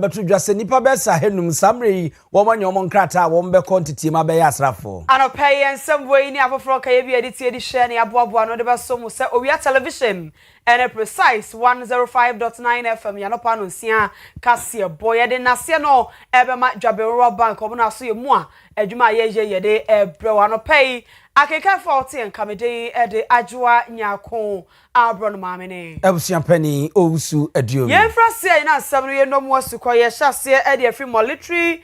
betu dwase nipa besa henum samre wo manya omo nkrata wo mbe quantity ma be asrafo anopai ensem we ni afoforo ka ye bi editi edi share ne aboabo no de beso mu se Owia television and precise 105.9 FM ya no pa no nsia Kaseɛ boy de nase no ebe ma dwabero bank omo na so ye mu a adwuma ye de ebrew anopai akeka 40 nkamede de adwoa nyako abron maamene ebusia pani owusu aduomi ye frase na asem ye no mu asukọ ye hyase de afri military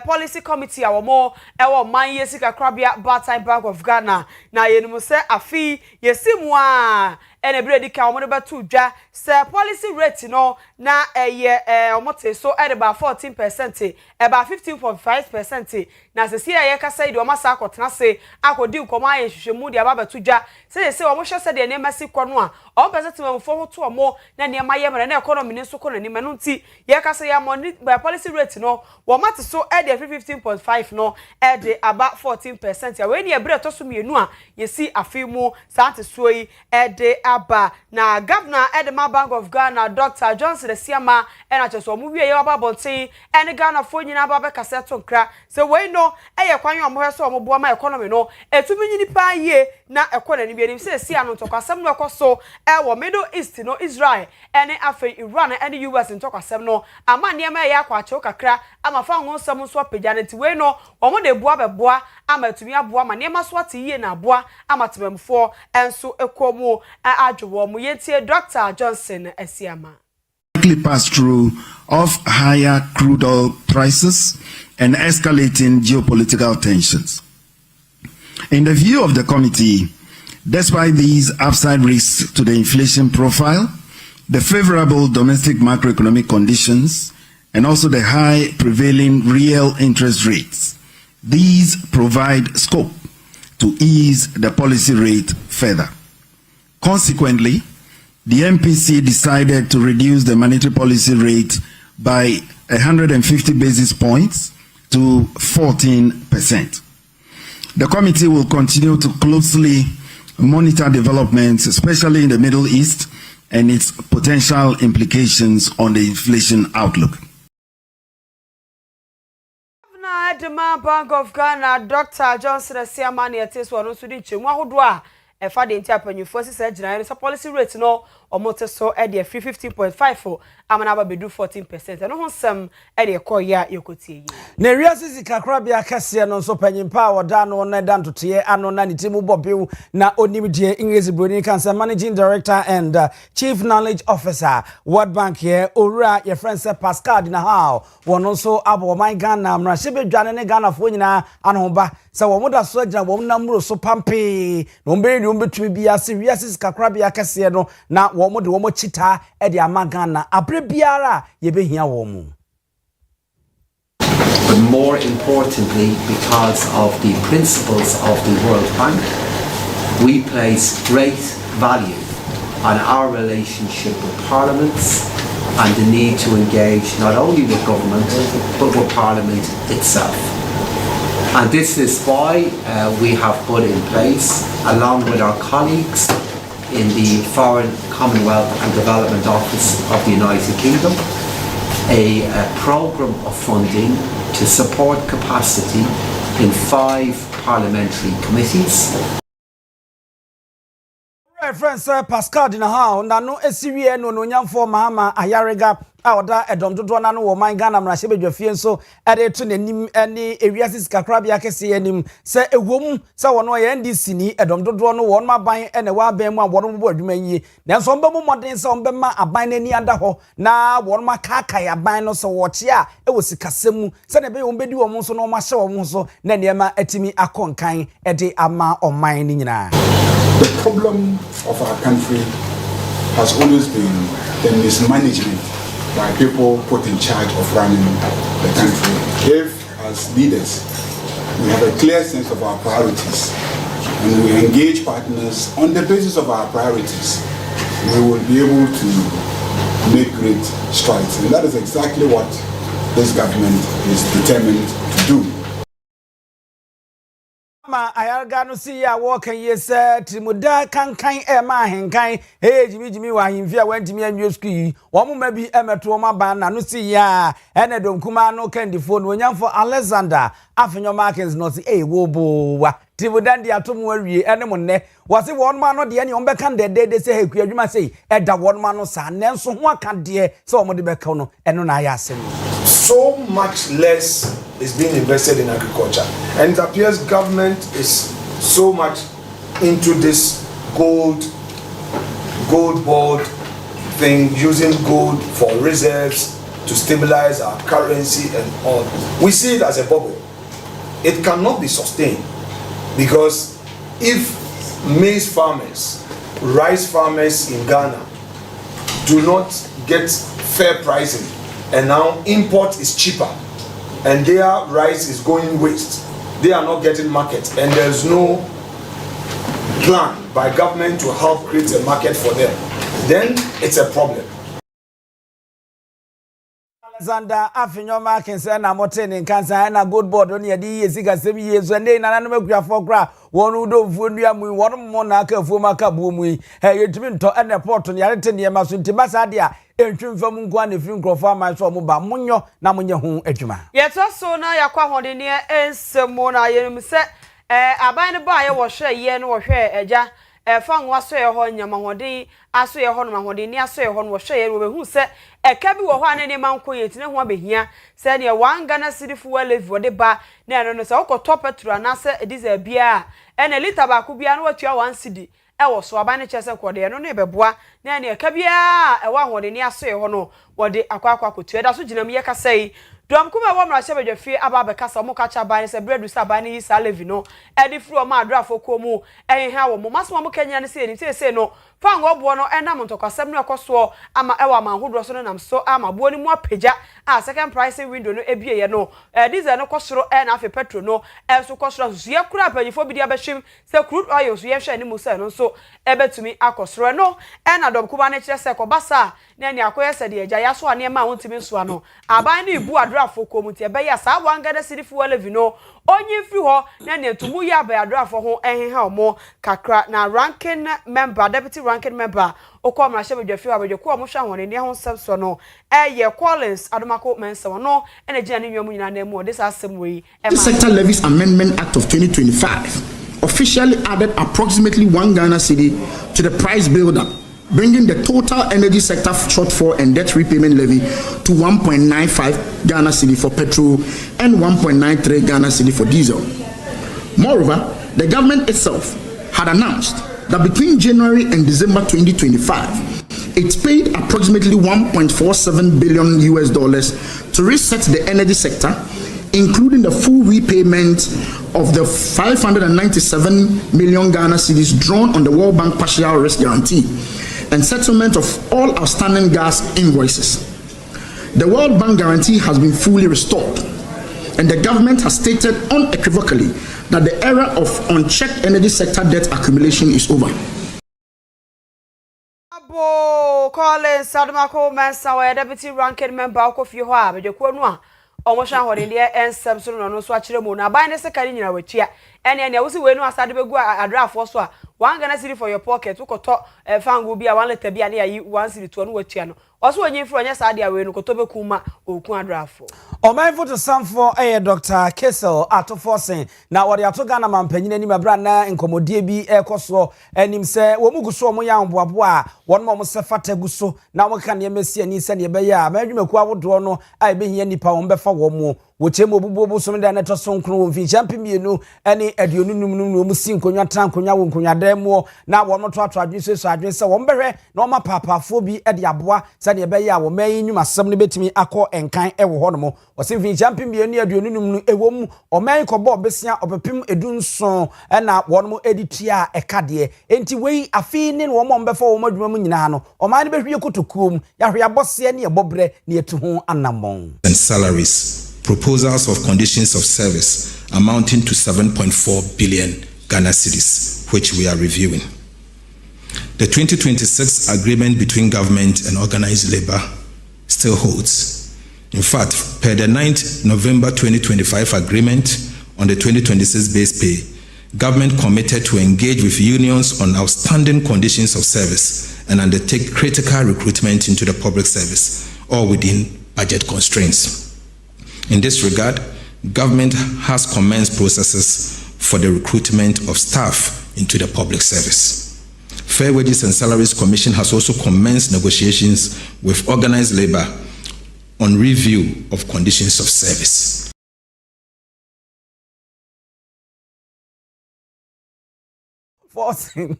policy committee awomo ewo man ye sika krabia Bartime Bank of Ghana na ye num se afi ye simu a ene bredi ka omo de batu dwa se policy rate no na eye omote so e ba 14% e ba 15.5% na se sia ye kasa ide omo sa akotena se akodi nkomo aye hwehwemu de aba batu dwa se omo hwese de ne masi kɔ no a o pese temamfo ho to omo na ne ma ye mere na economy ne so kɔ na ni manu nti ye kasa ya money by policy rate no wo mate so e de 15.5 no e de aba 14% ya we ni ebre to so mienu a ye si afi mu sante so yi e de aba na governor Edema Bank of Ghana Dr. Johnson Esiama e na cheso omo wie ye aba bonten e ne Ghana fo nyina aba be kasa to nkra se we no e ye kwan omo hwe so omo bo ma economy no etumi nyini pa ye na ekɔ na ni bi enim se sia no ntɔkwasɛm no ɛkɔ wo Middle East no Israel ene afi Iran ene US ntɔkwasɛm no ama nneɛma ya akwa akyɛw kakra ama fa ho nsɛm so apagya nti we no omo de boa beboa ama tumi aboa ma nneɛma so ate yie na aboa ama temamfo enso ekomu adwo mo yentie Dr. Johnson Esiama pass through of higher crude oil prices and escalating geopolitical tensions. In the view of the committee, despite these upside risks to the inflation profile, the favorable domestic macroeconomic conditions, and also the high prevailing real interest rates, these provide scope to ease the policy rate further. Consequently, the MPC decided to reduce the monetary policy rate by 150 basis points to 14%. The committee will continue to closely monitor developments, especially in the Middle East, and its potential implications on the inflation outlook. Edema Bank of Ghana Dr. Johnson Esiama ne etes wo no so di nchemu ahodo a efa de nti apanyufo sisa gyina so policy rate no omote so e de 15.5 amana aba bedu 14% no ho sem e de koya yekotie yi na wiase sikakra bia Kaseɛ no so panyimpa a woda no na dantote ano na ne timu bobew na onim die English Broni Cancer Managing Director and Chief Knowledge Officer World Bank here owura your friend say Pascal Dinahao wono so abo man Ghana mra hye bedwane ne Ghana fo nyina anoba se wo moda so agina wo namro so pampe no mbere ni ombetumi bia se wiase sikakra bia Kaseɛ no na wo mo de wo mo chita e de ama Ghana abre biara ye behia wo mu. But more importantly, because of the principles of the World Bank, we place great value on our relationship with parliaments and the need to engage not only with government but with parliament itself. And this is why we have put in place, along with our colleagues in the Foreign, Commonwealth and Development Office of the United Kingdom, a programme of funding to support capacity in 5 parliamentary committees. Friends, Pascal Dinahao, na no esiwie no no nyamfo mahama ayarega a oda edom dodo na no wo man Ghana mra hye bedwafie nso ede to nanim ene ewiase sikakra bia Kaseɛ anim se ewom se wono ye NDC ni edom dodo no wo no aban ene wa aban mu a wo no bo adwuma yie nanso mba mu modern se omba ma aban nani ada ho na wo no makaka aban no se wo kye a e wo sikasɛm se na be wo bedi wo nso no ma hye wo nso na niema atimi akonkan ede ama oman ni nyina. The problem of our country has always been the mismanagement by people put in charge of running the country. If, as leaders, we have a clear sense of our priorities and we engage partners on the basis of our priorities, we will be able to make great strides. And that is exactly what this government is determined to do. Ma ayarga no si ya wo kan yesa trimuda kankan e ma henkan jimi wa himfia wantimi anwe school wo mo ma bi emeto ma ban na no si ya ene dom kuma no kan di phone wonyamfo Alexander afenyo Markins no si wo bo wa trimuda ndi atom awie ene mo ne wo se won ma no de ne on be kan de se heku adwuma sei e da won ma no sa nenso ho aka de se wo mo de be ka no eno na ya asem. So much less is being invested in agriculture, and it appears government is so much into this gold board thing, using gold for reserves to stabilize our currency and all. We see it as a bubble. It cannot be sustained, because if maize farmers, rice farmers in Ghana do not get fair pricing, and now import is cheaper and their rice is going waste, they are not getting market, and there's no plan by government to help create a market for them, then it's a problem. Alexander afenyo Markins na motene nkansa na good board oni yedi yesiga sem yezu ene na nanom akuafo kra wonu do mfuo nua mu wonu mo na aka afuo maka buo mu yetimi nto ene port ne yarete ne ma so ntibasa de a entwimfam nko na firi nkrofo ama so mo ba monyo na monye ho adwuma yeto so na yakwa hode ne ensemo na yenum se aban ne ba ye wo hwe ye ne wo hwe eja fa nwa so ye ho nyama hode aso ye ho no hode ni aso ye ho no wo hwe ye wo behu se eka bi wo ho ane ne manko ye tine ho abehia se ne wanga na sirifu wa levi wo de ba na no no se wo ko petro na se ediza bia ene liter ba ku bia na watua 1 cedi wo so aban ne chese kode no ne beboa na ne eka bia wa hode ni aso ye ho no wo de akwa kotua da so ginam ye ka sei dom kuma wo mra hye bedwafie aba be kasa mo kacha ban se bredu sa ban yi sa levi no edi fru o ma adrafo ko mu ha wo mo maso mo kenya ne se ni se no fa ngo bo no enam ntokasem ne ekoso ama ewa ma hodro so no nam so ama bo ni mu apagya second pricing window no ebie ye no diesel no kosoro na afi petrol no so kosoro so ye kura apagifo bi dia behwim se crude oil so ye hwe ni mu se no so ebetumi akosoro no na dom kuma ne kire se ko basa na ni akoye se de agya ya so ane ma wontimi so ano aban ni ibu adrafo ko mu te be ya sa wanga da sirifu walevi no onye fi ho na ne tumu ya ba adrafo ho ha omo kakra na ranking member deputy ranking member okomra hye bedwafie abedwako omo hwa hone ne ho nsem no ye Collins adomako mensa no ene gina ne nwom nyina na mu this asem we The Sector Levies Amendment Act of 2025 officially added approximately 1 Ghana cedi to the price builder, bringing the total energy sector shortfall and debt repayment levy to 1.95 Ghana cedi for petrol and 1.93 Ghana cedi for diesel. Moreover, the government itself had announced that between January and December 2025, it paid approximately $1.47 billion to reset the energy sector, including the full repayment of the 597 million Ghana cedis drawn on the World Bank partial risk guarantee and settlement of all outstanding gas invoices. The World Bank guarantee has been fully restored, and the government has stated unequivocally that the era of unchecked energy sector debt accumulation is over. Abo Collins Adomako Mensa wa deputy ranking member okofi ho a bedwako no a omosha hode de ensem so no so akire mu na ban ne sekari nyina watua ene wo si we no asade begu adrafo so a 1 Ghana cedi for your pocket ukoto fangu bia 1 liter bia na yi 1 cedi to no watua no oso onye fru onye saade a we no koto beku ma okun adrafo Omanfo to samfo Dr. Kaseɛ atoforsen na wode ato Ghana mampanyina ni mabra na nkomodie bi ekoso anim se wo muguso mo ya mboabo a wonmo mo se fata guso na mo kan ye mesi ani se ne be ya madwumaku awodo no a be hia nipa wo befa wo mo wo chemo bububu so da na to so nkro wo mfi champimienu ani aduonunum no mu si nkonwa tra nkonwa wo nkonwa demo na wo no to ato adwese so adwese wo mbehwe na o ma papafo bi de aboa se ne be ya wo mayi nwum asem ne betimi akọ enkan ewo ho no mo wose mfi champimienu aduonunum no ewom o man kobo besia opepim edunson na wo no editia ekade enti wei afi ne wo mo mbefa wo madwuma mu nyina no o man ne behwie kotokuom ya hwe abose ne ebobre ne etu ho anamon and salaries. Proposals of conditions of service amounting to 7.4 billion Ghana cedis, which we are reviewing. The 2026 agreement between government and organized labor still holds. In fact, per the 9th November 2025 agreement on the 2026 base pay, government committed to engage with unions on outstanding conditions of service and undertake critical recruitment into the public service, all within budget constraints. In this regard, government has commenced processes for the recruitment of staff into the public service. Fair Wages and Salaries Commission has also commenced negotiations with organized labor on review of conditions of service. Forcing.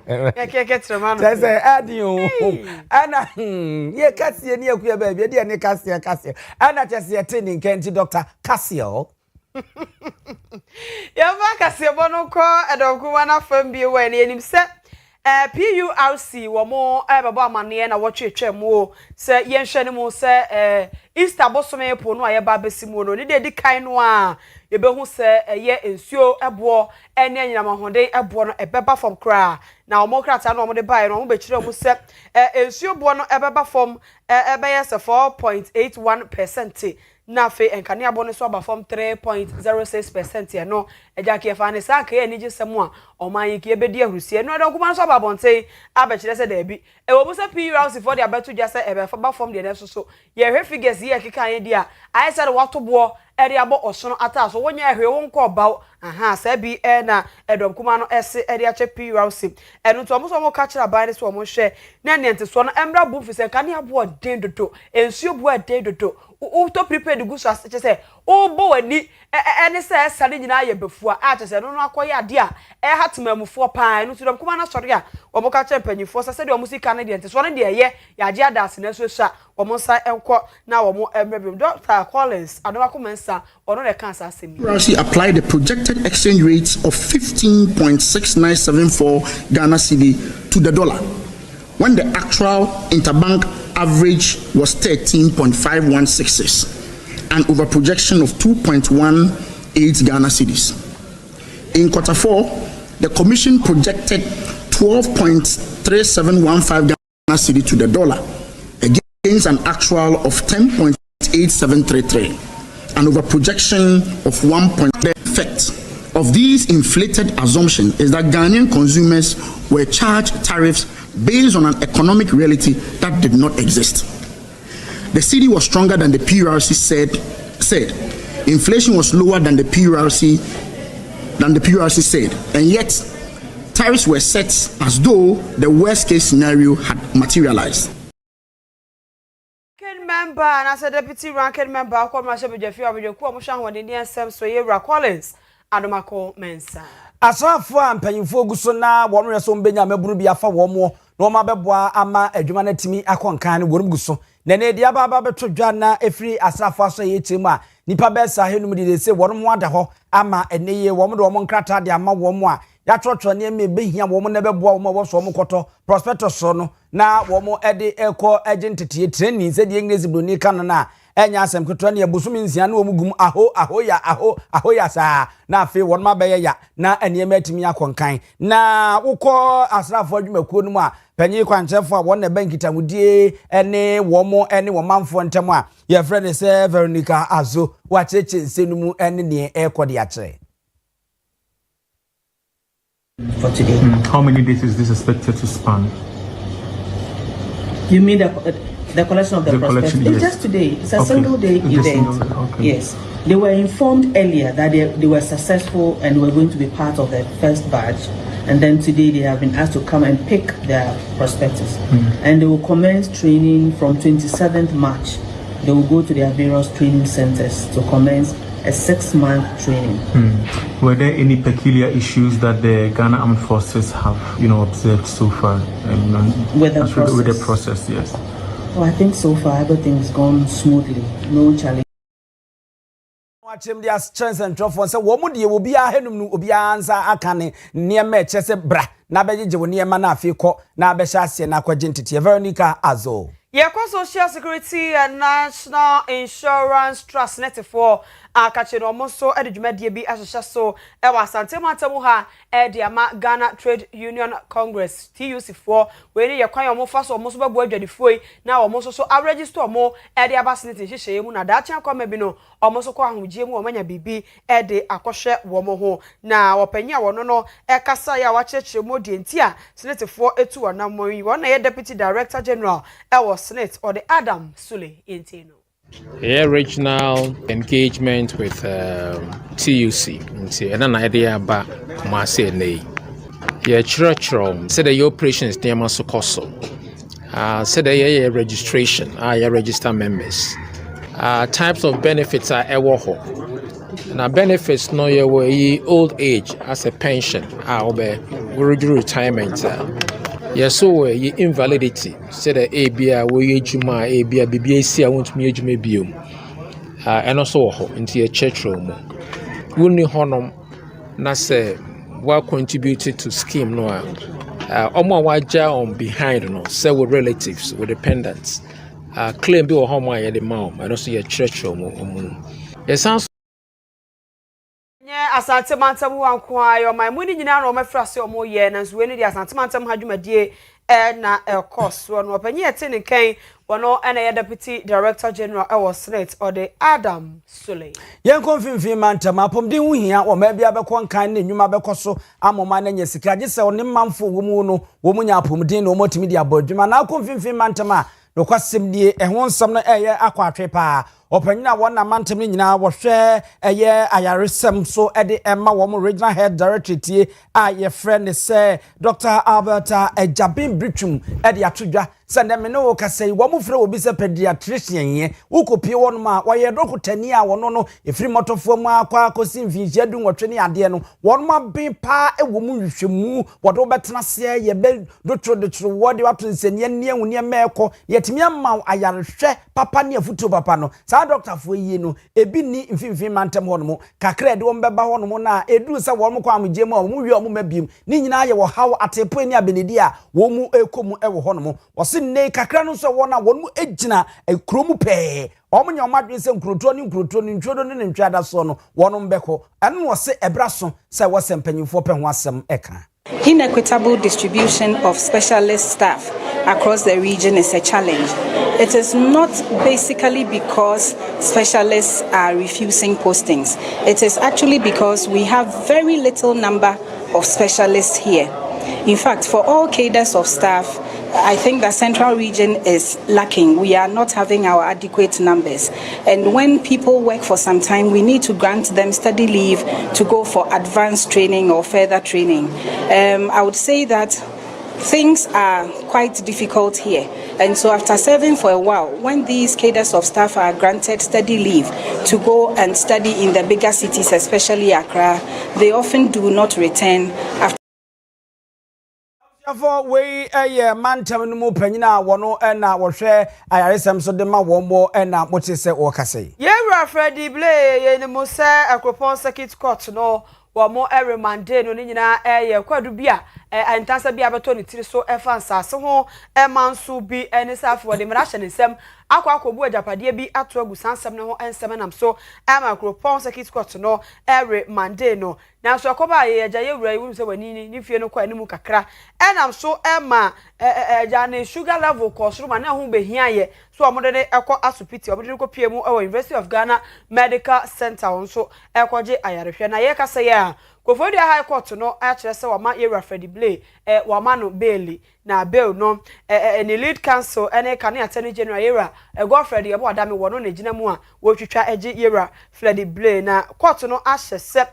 That's a adio. Anna, ye Kaseɛ ni akuya baby, dia ni Kaseɛ. Anna just ye training Kenti Dr. Kaseɛ. Yaba Kaseɛ bono ko edokuma na fam bi we ni enim se PURC wo mo babo amane na wo twetwe mo se yenhwe ne mo se Easter bosome po no aye ba besimu no ne de kan no a yebehu se ye ensuo ebo ene anyinamahode ebo no ebeba fom kra na omo krata no omo de bae no omo be kire mo se ensuo bo no ebeba fom ebeye se 4.81%. Na fe enkane abone so aba form 3.06% ye no eja ke fa ne sa ka ye ni gisemu a oman yi ke bedi ahurusie no don kuma so aba bonten abekire se da bi e wo busa PURC for the abeto ja se ebe fa ba form de ne so ye hwe figures ye keka ye dia I said wato bo eri abo osono ata so wonya hwe wo nko ba aha sa bi na edom kuma no ese eri ache PURC enu to mo so mo ka kira ban ne so mo hwe na ne ente so no emra bu fi se kane abo den dodo ensuo bu den dodo to prepared go so say o bo wani ene say sare nyina ye befua a tese no akoye ade a hatemamufo paa no tudom kuma na sori a wo mo ka che panyifo say de o musika na de ente so no de ye ya je adase na so sha wo mo sa enko na wo mo emrebim Dr. Collins adomakomensa ono de kan sa asemi. PURC applied the projected exchange rates of 15.6974 Ghana cedi to the dollar, when the actual interbank average was 13.5166, and over projection of 2.18 Ghana cedis. In quarter 4, the commission projected 12.3715 Ghana cedi to the dollar, against an actual of 10.8733, and over projection of 1. The effect of these inflated assumptions is that Ghanaian consumers were charged tariffs based on an economic reality that did not exist. The cedi was stronger than the PURC said. Inflation was lower than the PURC said, and yet tariffs were set as though the worst case scenario had materialized. Member and as a deputy ranking member, I call myself Jeffrey Abijoku, when the near Sam Soyera Collins, Adomako Mensa. Asafo ampanyimfo guso na wonu reso mbenya maburu bia fa wo mo no ma beboa ama adwuma na timi akonkan ne worum guso na ne dia baba betodwa na efiri asafo aso ye timu a nipa be sa henum de se worum wada ho ama eneye wo mo de wo nkrata de ama wo mo a ya trotro ne me behia wo mo na beboa wo mo wo so mo koto prospectus no na wo mo ede eko agentete training se de english broni kan na enya asem kotwa ne abusumi nsia na omugum aho ya sa na afi won ma beye ya na eniema atimi akonkan na wukọ asrafo adwumakuo no mu a panyi kwanchefo a won na bankita mudie ene wo mo ene wo manfo ntem a ye friend se Veronica Azo wa cheche nsenu mu ene ne ekode a kire. For today. How many days is this expected to span? You mean the collection of the prospectus? Yes. It's just today. It's a single day event. Okay. Yes. They were informed earlier that they were successful and were going to be part of the first batch. And then today they have been asked to come and pick their prospectus. And they will commence training from 27th March. They will go to their various training centers to commence a 6-month training. Were there any peculiar issues that the Ghana Armed Forces have, observed so far? With the process? With the process, yes. Well, I think so far everything's gone smoothly. No challenge. Watching their strengths and troubles. So, what would you be a henum no be answer? I can near me chese bra. Na beji near mana fiko na beshasi na kwa jentiti. Veronica Azo. Yeko Social Security and National Insurance Trust Net for akache no mo so de dwumadie bi ahyehyɛ so wa asante mantamu ha de ama Ghana Trade Union Congress TUC for we ni ye kwan omo fa so omo so babu adwadifoi na omo so register omo de abasenete hyehyɛ mu na daache akoma bi no omo so ko ahogie mu omanya bibi de akohwe wo mo ho na wopanya wono no kasa ya wakyekye mu de ntia senate for etu wonam yi wona ye deputy director general was senate or the Adam Sule Intino. Regional engagement with TUC. And an idea about Marseille. Yeah, church said the operations near Masokoso. Said the registration, register members. Types of benefits are ewoho. Now benefits no ye old age as a pension, retirement. Yes, so ye invalidity. Said the ABA we juma ABA BBAC I want me jume biom. And also into a church room. Wuni honum na say what contributed to scheme no. Omo waja on behind no. Say with relatives, with dependents. Claim be how my the mom and also your church room. It sounds. Asante mantam wanko ayo my muni nyina no mafrase omo ye na nso eni di asante mantam hadwumadie na course no opanyi ete ne kan wono na ye deputy director general was senate or the Adam Sule yen konfinfin mantam apomden hu hia wo ma bia bekon kan na nwuma bekoso amoma na nya sika gese wo ne manfo wo mu no wo mu nya apomden na wo motimi di abodwuma na konfinfin mantam a no kwasem die ehwo nsam no eye akwatwe pa opanyina wona mantam nyina wo hwe eye ayaresem so ede emma wo regional head director tie a ye friend say Dr. Alberta Ejabin Brichum ede atodwa sende me no kasai wo mu frɛ obi se pediatrician ye ukopie won ma wo ye dokotani a wono no efri motofo mu akwa kosi mfinhia du nwotwe ne ade no won ma bin pa ewo mu hwehwemu wodo betena se ye be dotro wode wato nsenie ne ahu ne meko yetimi amma ayarehwɛ papa ne afuto papa no sa doctor fo yi no ebi ni mfinfin mantem ho no mo kakra de won beba ho no mo na edu se won mo kwa amgye mu mo wi mo mabiem ni nyina ye wo haw atepo ani abenedi a wo mu ekomu ewo ho no mo ne kakra no so wona wonu egina ekromu pe omunya omadwe se nkroto ni ntwodo ne ntwada so no wonu mbeko eno wo se ebra so se wo se mpanyimfo pe ho asem eka. Inequitable distribution of specialist staff across the region is a challenge. It is not basically because specialists are refusing postings. It is actually because we have very little number of specialists here. In fact, for all cadres of staff, I think the central region is lacking. We are not having our adequate numbers. And when people work for some time, we need to grant them study leave to go for advanced training or further training. I would say that things are quite difficult here. And so after serving for a while, when these cadres of staff are granted study leave to go and study in the bigger cities, especially Accra, they often do not return after. For we mantam no mu panyina wono na wo hwe ayaresem so de ma wombo na moche se wo kase ye wura Freddy Blay ye ni mo se Akropon Circuit Court no wo mo remande no ni nyina ye kwadu bia antansa bia beto ni tiri so efansa se ho manso bi eni safo de mra hye ne nsem akwakobu ajapade bi ato agusansem ne ho ensem nam so Akropon Circuit Court no remande no na so akoba ye agya ye wura yi se wani ni fie no kwa animu kakra enam so agya ne sugar level course room na ho behia ye so omode ne ekọ asopiti omode ko pie mu University of Ghana Medical Center on so ekoje ayarehwe na ye kasa ye Kofodia High Court no actually say wama Yewura Freddy Blay wama no bail na bail no any lead counsel any Kane Attorney General Yewura go Freddy ebo adame wono na gina mu a wo twitwa agi Yewura Freddy Blay na court no ahyese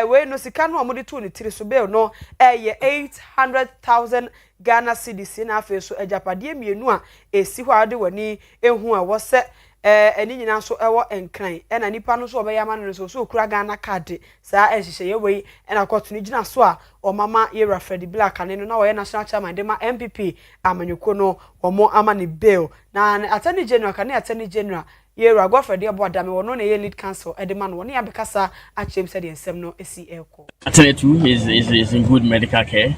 we no sika no amode to ne tiri so bail no ye 800,000 Ghana cedis na afi so ajapade mienu a esi hɔ ade wani ehu a wo se eni nyina so ewo enkran na nipa no so obeyama no so okura Ghana card saa ehihye ye wei na court no gina so a omama Yewura Freddy Blay Kane no na wo ye national chairman de ma MPP amanyuko no omo amani bail na Attorney General Kane Attorney General Yewura go Freddy abo adame wono na ye lead counsel edema no ne abekasa a chem said ensem no esi eko. Attorney 2 is in good medical care.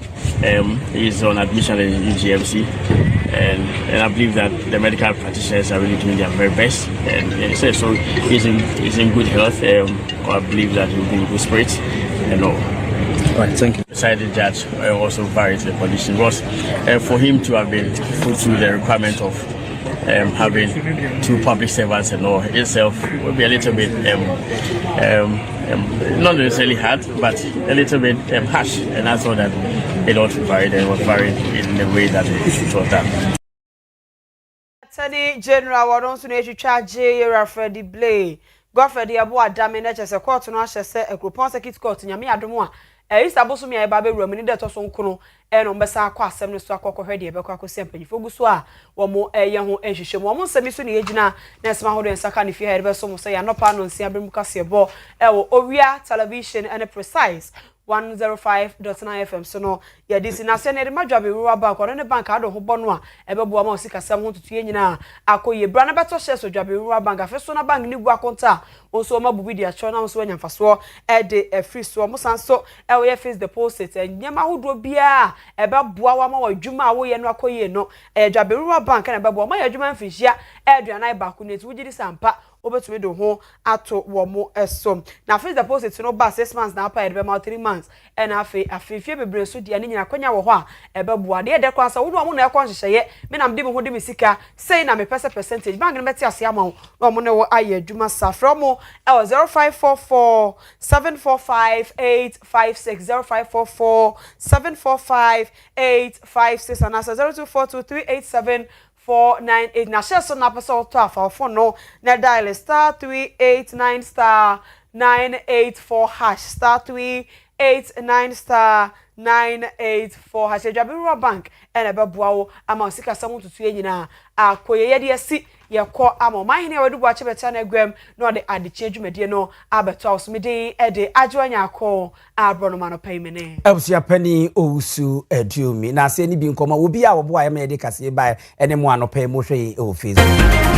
He is on admission in GMC. and I believe that the medical practitioners are really doing their very best, and so he's in good health. I believe that he will be in good spirits, and all. Right, thank you. Besides the judge, also varied the condition was for him to have been put through the requirement of having 2 public servants and all itself will be a little bit not necessarily hard, but a little bit harsh, and I thought that it ought to varied and was varied in the way that it was done. Attorney General Wadonso na charge Freddy Blay. Godfrey Abu Adame na chese court no ahye se ekropon circuit court nyame adom a Isaboso mi eba be wura mini de to so nkono no mbesa akọ asem ne so akọkọ hwe de ebekọ akosi empanyifo gu so a wo mo ye ho ehwehwe mo nsemi so ne yegina na esma hodo nsaka ne fie ha ebe so mo se ya nopa no nsia brem kase bo wo Owia television and precise 105.9 FM so no ya disi na se ne de madwabe ruwa bank ono ne bank ado ho bono a ebebo ama osika sam ho tutu nyina akoye bra na beto share so dwabe ruwa bank afeso na bank ni gu akonta onso ma bubi dia cho na onso anyamfaso de free so mo sanso we face deposit nyama hodo bia ebeboa wa ma wadwuma a wo ye no akoye no dwabe ruwa bank na ebebo ma yadwuma mfihia aduana ba ku netu wugidi sampa obetumi do ho ato wo mo eso na face deposit no ba 6 months na apa ebe ma 3 months and afifie bebre so dia ni nyina kwanya wo ho a ebeboa de de kwansa wo mo na ekọ nhyehyeye me na mde me ho de misika sei na me percentage bank no beti ase ama wo mo ne wo aye adwuma safra mo 0544 745 856 0544 745 856 and 0242 387 498 na share so na person to afa phone no na dial *389 *984 hash *389 *984 hash Jabiru bank and ebeboa wo ama osika samu tutu nyina akoye ye de asi ye ko ama man ne wedu boache beta na gwam no de adeche adwumade no abeto osmede e de adwoanya akọ abrono ma no paimene Abusia pani owusu adumi na se ni bi nkoma obi a wo boa ya me de kase ba ene mo anopa mo hwe e o Facebook